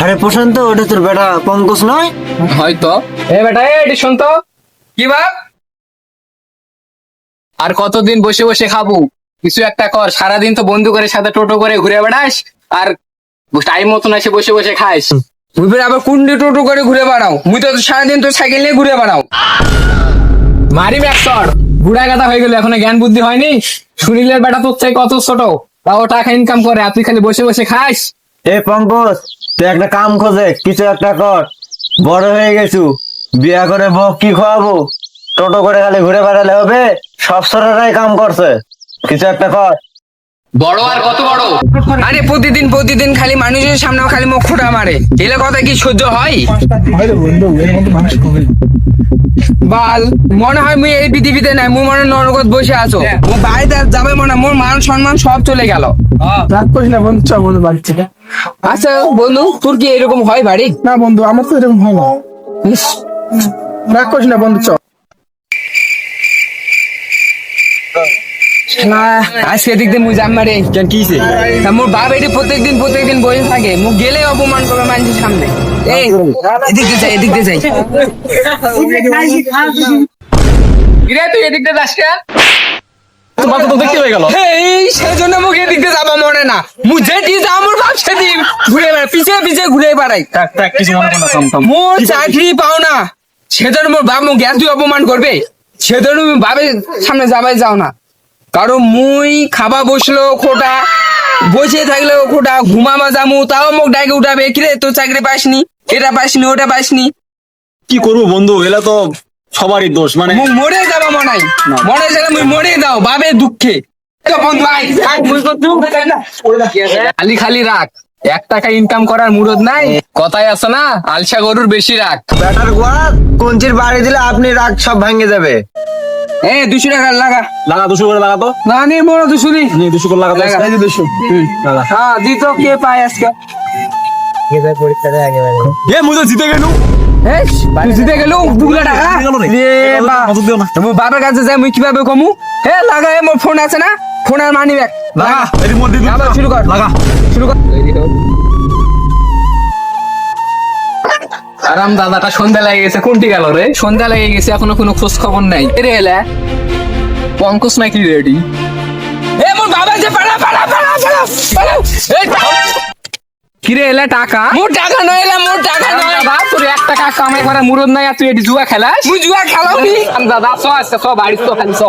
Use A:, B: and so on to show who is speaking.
A: আরে প্রশান্ত, ওটা তোর বেটা পঙ্কজ নয়?
B: হয়তো। এ বেটা, এটি শোন তো। কি বাপ, আর কতদিন বসে বসে খাবো? কিছু একটা কর। সারাদিন তো বন্ধু করে সাথে টোটো করে ঘুরে বেড়াস, আর টাইম মতন এসে বসে বসে খাস।
C: বুঝবে আবার কুন্ডি টোটো করে ঘুরে বেড়াও, মুই তো সারাদিন তো সাইকেল নিয়ে ঘুরে বেড়াও।
B: মারি ম্যাক্সর, বুড়া গাদা হয়ে গেল, এখনো জ্ঞান বুদ্ধি হয়নি। সুনীলের বেটা তোর থেকে কত ছোট, তাও টাকা ইনকাম করে, আর তুই খালি বসে বসে খাস।
A: এ পঙ্কজ, তুই একটা কাম খোঁজে, কিছু একটা কর। বড় হয়ে গেছু, বিয়া করে বউ কি খাওয়াবো? টোটো করে খালি ঘুরে বেড়ালে হবে? সব ছোটরাই কাম করছে, কিছু একটা কর।
B: বড় আর কত বড়?
C: আরে প্রতিদিন প্রতিদিন খালি মানুষের সামনে খালি মুখ ফোটা মারে, এলে কথা কি সহ্য হয়? বাল, মনে হয় মুই এই পৃথিবীতে নাই, মুই মনে হয় নরকত বসে আছো। মুই বাড়িতে আর যাবে মনে হয়, মোর মান সম্মান সব চলে গেল।
D: রাগ করিস না বন্ধু, চ বন্ধু বাড়ি থেকে।
C: আচ্ছা বন্ধু, তোর কি এরকম হয় বাড়ি?
D: না বন্ধু, আমার তো এরকম হয় না।
C: ইস,
D: রাগ করিস না বন্ধু, চ।
C: আজকে দিক দিয়ে মুই যাম মারে।
A: কেন কিছে?
C: তা মোর বাপ এটি প্রত্যেকদিন বসে থাকে, মুখ গেলে অপমান করবে মানুষের সামনে। এই এদিক দিয়ে যাই, এদিক দিয়ে যাই।
B: কিরে তুই এদিক দিয়ে যাস কেন? তোমার তো দেখতে হয়ে গেল।
C: এই সেজন্য মুখ এদিক দিয়ে যাবা মনে না, মুই যেটি যা মোর বাপ সেটি ঘুরে বেড়াই, পিছে পিছে ঘুরে বেড়াই।
B: কিছু মনে করো না, থাম থাম।
C: মোর চাকরি পাও না, সেজন্য মোর বাপ মুখ গ্যাস দিয়ে অপমান করবে, সেজন্য তুমি বাপের সামনে যাবাই যাও না। কারণ মুই খাবা বসলো খোটা, বসে থাকলেও খোটা, ঘুমামা জামু তাও মুখ ডাকে উঠাবে, কিরে তোর চাকরি পাসনি, এটা পাসনি, ওটা পাসনি।
E: কি করবো বন্ধু, এলা তো সবারই দোষ। মানে
C: মুই মরে যাবা মনে হয়, মনে গেলে মুই মরে দাও বাবের দুঃখে। তো বন্ধু আয়, আয়, মুই তো দুঃখ দেখ না।
B: খালি খালি রাখ, 1 টাকা ইনকাম করার মুরদ নাই। কথায় আছে না, আলসা গরুর বেশি রাখ।
A: বেটার গোয়া কঞ্চির বাড়ি দিলে আপনি রাগ সব ভাঙে যাবে।
C: এ 200 টাকা লাগা।
E: লাগা, 200 করে লাগা তো।
C: না নি বড় 200 নি।
E: 200 করে লাগা তো।
C: লাগা।
E: এই যে 200। লাগা।
C: হ্যাঁ দিত কে পায় আজকে।
E: এ মুই তো জিতে গেলু।
C: এই তুই জিতে গেলু 2 টাকা। এ বা,
E: নজর দিও না।
C: মোর বাবার কাছে যাই মুই কিভাবে কমু? হে লাগা, মোর ফোন আছে না, ফোন আর মানি ব্যাগ লাগা।
E: এর মধ্যে দিও।
C: আবার শুরু কর,
E: লাগা।
C: শুরু কর।
B: আরাম দাদাটা সন্ধ্যা লেগে গেছে, কোনটি গেল রে? সন্ধ্যা লেগে গেছে, এখনো কোনো খোঁজ খবর নাই। এরে এলা পঙ্কজ নাকি রেডি?
C: এ মোর বাবা যে পালা পালা পালা পালা পালা। এই
B: কিরে এলা টাকা?
C: মোর টাকা নয়, এলা মোর টাকা নয়।
B: দাদা তোর 1 টাকা কামাই করার মুরদ নাই, আর তুই এটি জুয়া খেলাস?
C: মুই জুয়া খেলাও নি।
B: দাদা চ আজকে চ বাড়ি, চ খালি চ।